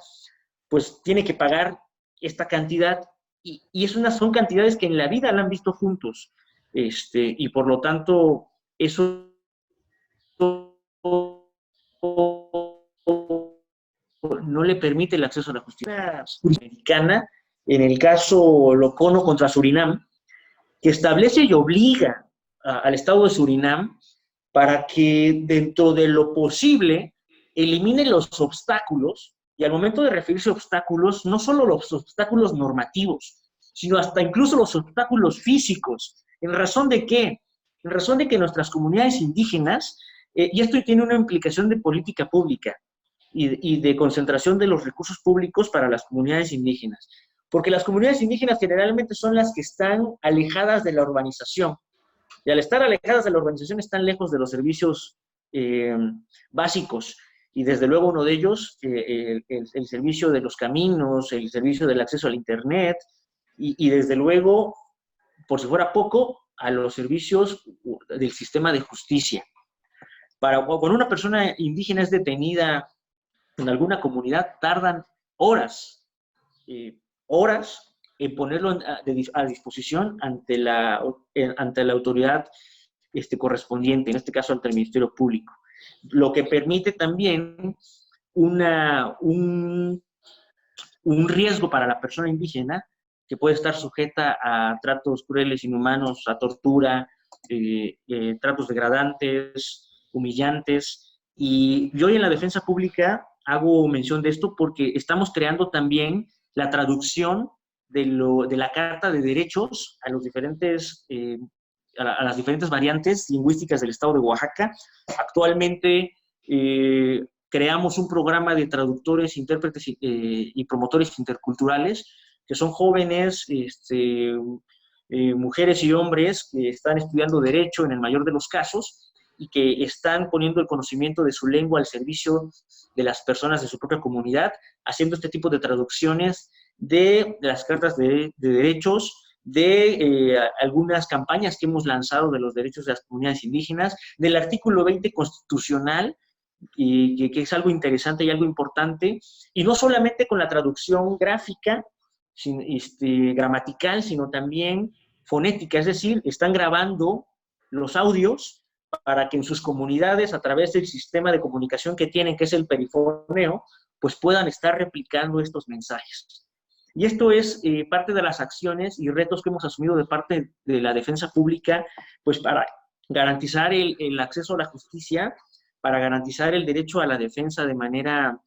pues tiene que pagar esta cantidad, y son cantidades que en la vida la han visto juntos, y por lo tanto eso no le permite el acceso a la justicia americana, en el caso Locono contra Surinam, que establece y obliga al Estado de Surinam para que dentro de lo posible elimine los obstáculos, y al momento de referirse a obstáculos, no solo los obstáculos normativos, sino hasta incluso los obstáculos físicos. ¿En razón de qué? En razón de que nuestras comunidades indígenas, y esto tiene una implicación de política pública y de concentración de los recursos públicos para las comunidades indígenas, porque las comunidades indígenas generalmente son las que están alejadas de la urbanización, y al estar alejadas de la urbanización están lejos de los servicios básicos, y desde luego uno de ellos, el servicio de los caminos, el servicio del acceso al internet, y desde luego, por si fuera poco, a los servicios del sistema de justicia. Cuando una persona indígena es detenida en alguna comunidad, tardan horas en ponerlo a disposición ante la autoridad correspondiente, en este caso ante el Ministerio Público. Lo que permite también un riesgo para la persona indígena que puede estar sujeta a tratos crueles, inhumanos, a tortura, tratos degradantes, humillantes. Y yo en la defensa pública hago mención de esto porque estamos creando también la traducción de la Carta de Derechos a las diferentes variantes lingüísticas del estado de Oaxaca. Actualmente creamos un programa de traductores, intérpretes y promotores interculturales, que son jóvenes, mujeres y hombres que están estudiando Derecho en el mayor de los casos y que están poniendo el conocimiento de su lengua al servicio de las personas de su propia comunidad, haciendo este tipo de traducciones de las cartas de derechos, de algunas campañas que hemos lanzado de los derechos de las comunidades indígenas, del artículo 20 constitucional, y que es algo interesante y algo importante, y no solamente con la traducción gráfica, gramatical, sino también fonética, es decir, están grabando los audios para que en sus comunidades, a través del sistema de comunicación que tienen, que es el perifoneo, pues puedan estar replicando estos mensajes. Y esto es parte de las acciones y retos que hemos asumido de parte de la defensa pública, pues para garantizar el acceso a la justicia, para garantizar el derecho a la defensa de manera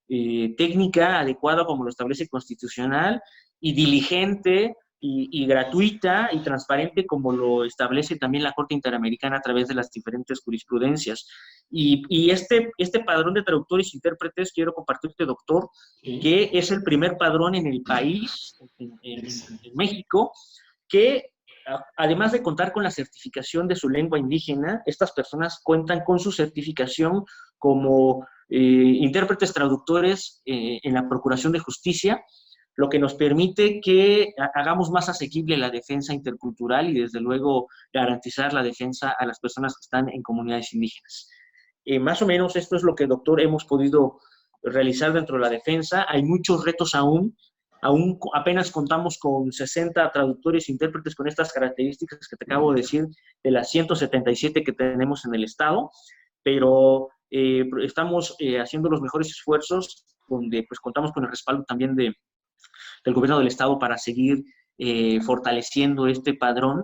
técnica, adecuada, como lo establece constitucional, y diligente, y gratuita y transparente, como lo establece también la Corte Interamericana a través de las diferentes jurisprudencias. Y este padrón de traductores e intérpretes, quiero compartirte, doctor, que es el primer padrón en el país, en México, que además de contar con la certificación de su lengua indígena, estas personas cuentan con su certificación como intérpretes traductores en la Procuración de Justicia, lo que nos permite que hagamos más asequible la defensa intercultural y, desde luego, garantizar la defensa a las personas que están en comunidades indígenas. Más o menos esto es lo que, doctor, hemos podido realizar dentro de la defensa. Hay muchos retos aún apenas contamos con 60 traductores e intérpretes con estas características que te acabo de decir, de las 177 que tenemos en el estado, pero estamos haciendo los mejores esfuerzos, donde pues contamos con el respaldo también del gobierno del estado para seguir fortaleciendo este padrón,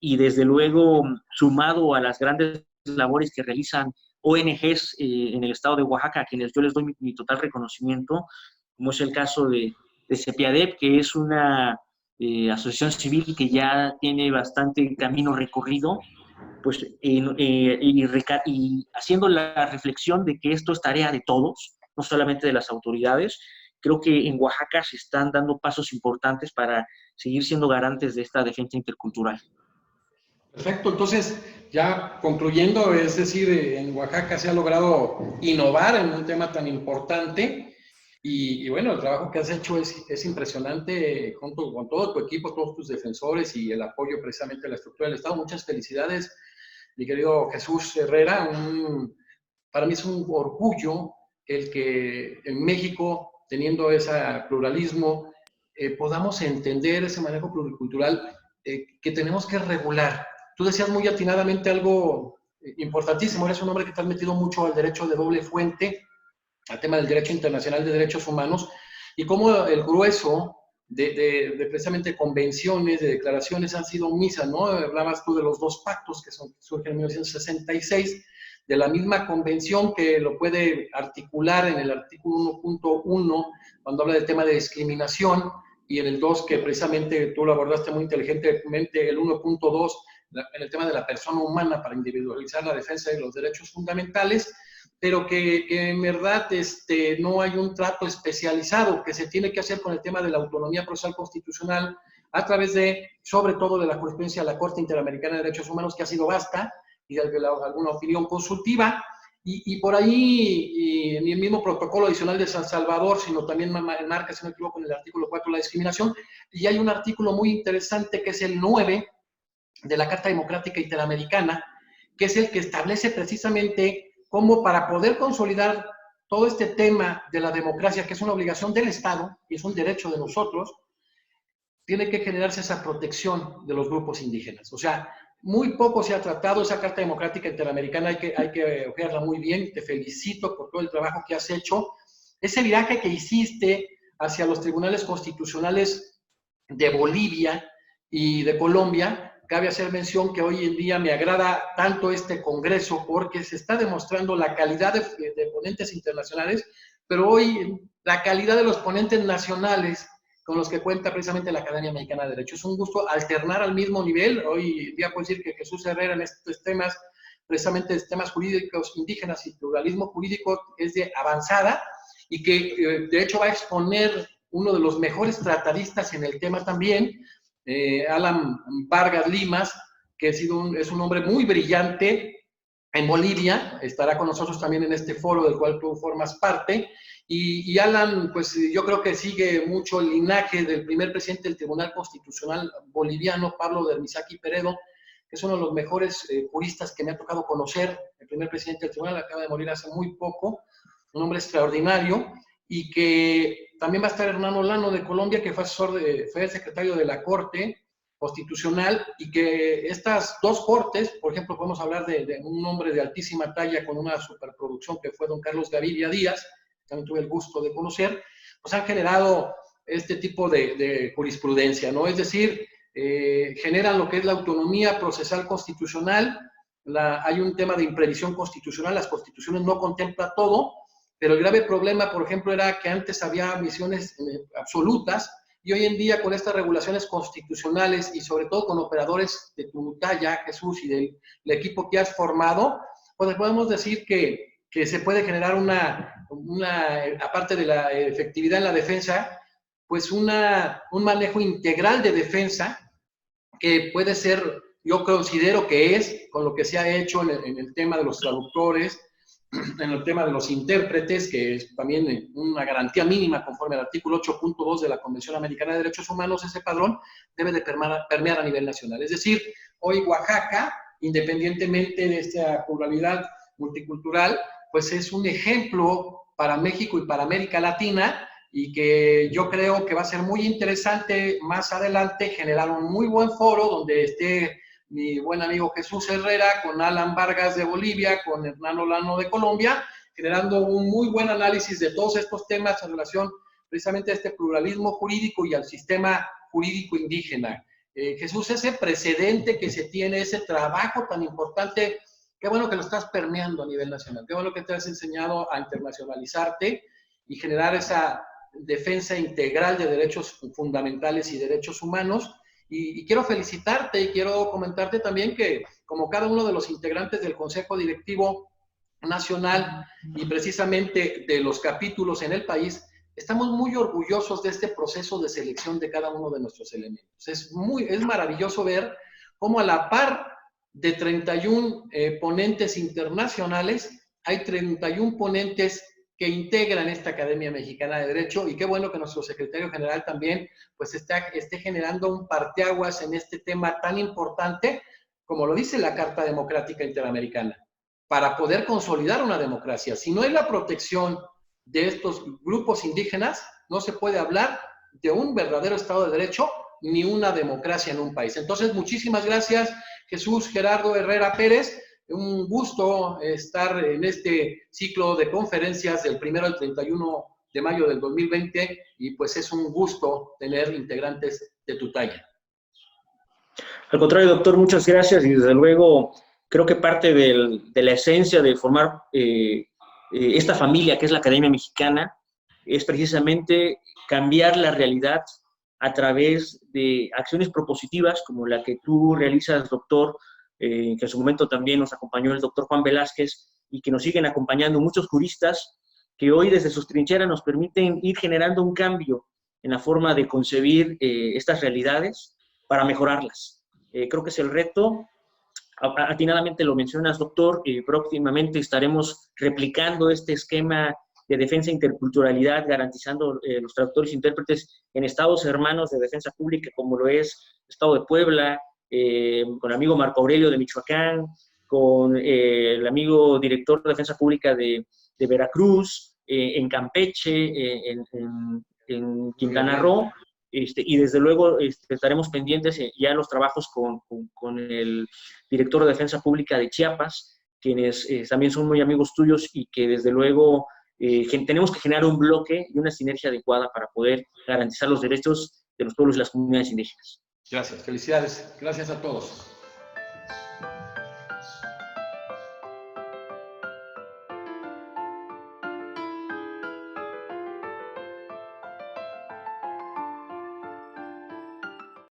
y desde luego sumado a las grandes labores que realizan ONGs en el estado de Oaxaca, a quienes yo les doy mi total reconocimiento, como es el caso de CEPIADEP, que es una asociación civil que ya tiene bastante camino recorrido, pues, y haciendo la reflexión de que esto es tarea de todos, no solamente de las autoridades. Creo que en Oaxaca se están dando pasos importantes para seguir siendo garantes de esta defensa intercultural. Perfecto, entonces ya concluyendo, es decir, en Oaxaca se ha logrado innovar en un tema tan importante y bueno, el trabajo que has hecho es impresionante junto con todo tu equipo, todos tus defensores y el apoyo precisamente a la estructura del Estado. Muchas felicidades, mi querido Jesús Herrera. Para mí es un orgullo el que en México, teniendo ese pluralismo, podamos entender ese manejo pluricultural que tenemos que regular. Tú decías muy atinadamente algo importantísimo, eres un hombre que te has metido mucho al derecho de doble fuente, al tema del derecho internacional de derechos humanos, y cómo el grueso de precisamente convenciones, de declaraciones han sido omisas, ¿no? Hablabas tú de los dos pactos que surgen en 1966, de la misma convención que lo puede articular en el artículo 1.1, cuando habla del tema de discriminación, y en el 2, que precisamente tú lo abordaste muy inteligentemente, el 1.2, en el tema de la persona humana para individualizar la defensa de los derechos fundamentales, pero que en verdad no hay un trato especializado que se tiene que hacer con el tema de la autonomía procesal constitucional a través de, sobre todo, de la jurisprudencia de la Corte Interamericana de Derechos Humanos, que ha sido vasta, y de alguna opinión consultiva, y por ahí, ni el mismo protocolo adicional de San Salvador, sino también marca, si no me equivoco, en el artículo 4, la discriminación, y hay un artículo muy interesante que es el 9 de la Carta Democrática Interamericana, que es el que establece precisamente cómo para poder consolidar todo este tema de la democracia, que es una obligación del Estado y es un derecho de nosotros, tiene que generarse esa protección de los grupos indígenas. O sea, muy poco se ha tratado esa Carta Democrática Interamericana, hay que ojearla muy bien, te felicito por todo el trabajo que has hecho. Ese viraje que hiciste hacia los tribunales constitucionales de Bolivia y de Colombia, cabe hacer mención que hoy en día me agrada tanto este Congreso porque se está demostrando la calidad de ponentes internacionales, pero hoy la calidad de los ponentes nacionales con los que cuenta precisamente la Academia Mexicana de Derecho. Es un gusto alternar al mismo nivel. Hoy día puedo decir que Jesús Herrera en estos temas, precisamente temas jurídicos indígenas y pluralismo jurídico, es de avanzada y que de hecho va a exponer uno de los mejores tratadistas en el tema también, Alan Vargas Limas, que es un hombre muy brillante en Bolivia, estará con nosotros también en este foro del cual tú formas parte, y Alan, pues yo creo que sigue mucho el linaje del primer presidente del Tribunal Constitucional boliviano, Pablo Dermisaki Peredo, que es uno de los mejores juristas que me ha tocado conocer, el primer presidente del tribunal, acaba de morir hace muy poco, un hombre extraordinario, y que también va a estar Hernán Olano de Colombia, que fue fue el secretario de la Corte Constitucional, y que estas dos cortes, por ejemplo, podemos hablar de un hombre de altísima talla con una superproducción que fue don Carlos Gaviria Díaz, también tuve el gusto de conocer, pues han generado este tipo de jurisprudencia, ¿no? Es decir, generan lo que es la autonomía procesal constitucional, hay un tema de imprevisión constitucional, las constituciones no contemplan todo, pero el grave problema, por ejemplo, era que antes había misiones absolutas y hoy en día con estas regulaciones constitucionales y sobre todo con operadores de tu talla, Jesús, y del equipo que has formado, pues podemos decir que se puede generar aparte de la efectividad en la defensa, pues un manejo integral de defensa que puede ser, yo considero que es, con lo que se ha hecho en el tema de los traductores, en el tema de los intérpretes, que es también una garantía mínima conforme al artículo 8.2 de la Convención Americana de Derechos Humanos, ese padrón debe de permear a nivel nacional. Es decir, hoy Oaxaca, independientemente de esta pluralidad multicultural, pues es un ejemplo para México y para América Latina, y que yo creo que va a ser muy interesante más adelante generar un muy buen foro donde esté mi buen amigo Jesús Herrera, con Alan Vargas de Bolivia, con Hernán Olano de Colombia, generando un muy buen análisis de todos estos temas en relación precisamente a este pluralismo jurídico y al sistema jurídico indígena. Jesús, ese precedente que se tiene, ese trabajo tan importante, qué bueno que lo estás permeando a nivel nacional, qué bueno que te has enseñado a internacionalizarte y generar esa defensa integral de derechos fundamentales y derechos humanos. Y quiero felicitarte y quiero comentarte también que como cada uno de los integrantes del Consejo Directivo Nacional y precisamente de los capítulos en el país, estamos muy orgullosos de este proceso de selección de cada uno de nuestros elementos. Es maravilloso ver cómo a la par de 31 ponentes internacionales, hay 31 ponentes que integran esta Academia Mexicana de Derecho, y qué bueno que nuestro secretario general también pues esté generando un parteaguas en este tema tan importante, como lo dice la Carta Democrática Interamericana, para poder consolidar una democracia. Si no hay la protección de estos grupos indígenas, no se puede hablar de un verdadero Estado de Derecho ni una democracia en un país. Entonces, muchísimas gracias, Jesús Gerardo Herrera Pérez. Un gusto estar en este ciclo de conferencias del 1 al 31 de mayo del 2020 y pues es un gusto tener integrantes de tu talla. Al contrario, doctor, muchas gracias y desde luego creo que parte de la esencia de formar esta familia que es la Academia Mexicana es precisamente cambiar la realidad a través de acciones propositivas como la que tú realizas, doctor, que en su momento también nos acompañó el doctor Juan Velázquez, y que nos siguen acompañando muchos juristas que hoy desde sus trincheras nos permiten ir generando un cambio en la forma de concebir estas realidades para mejorarlas. Creo que es el reto. Atinadamente lo mencionas, doctor, próximamente estaremos replicando este esquema de defensa e interculturalidad, garantizando los traductores e intérpretes en estados hermanos de defensa pública, como lo es el estado de Puebla, con el amigo Marco Aurelio de Michoacán, con el amigo director de defensa pública de Veracruz, en Campeche, en Quintana Roo, y desde luego estaremos pendientes ya los trabajos con el director de Defensa Pública de Chiapas, quienes también son muy amigos tuyos, y que desde luego tenemos que generar un bloque y una sinergia adecuada para poder garantizar los derechos de los pueblos y las comunidades indígenas. Gracias, felicidades. Gracias a todos.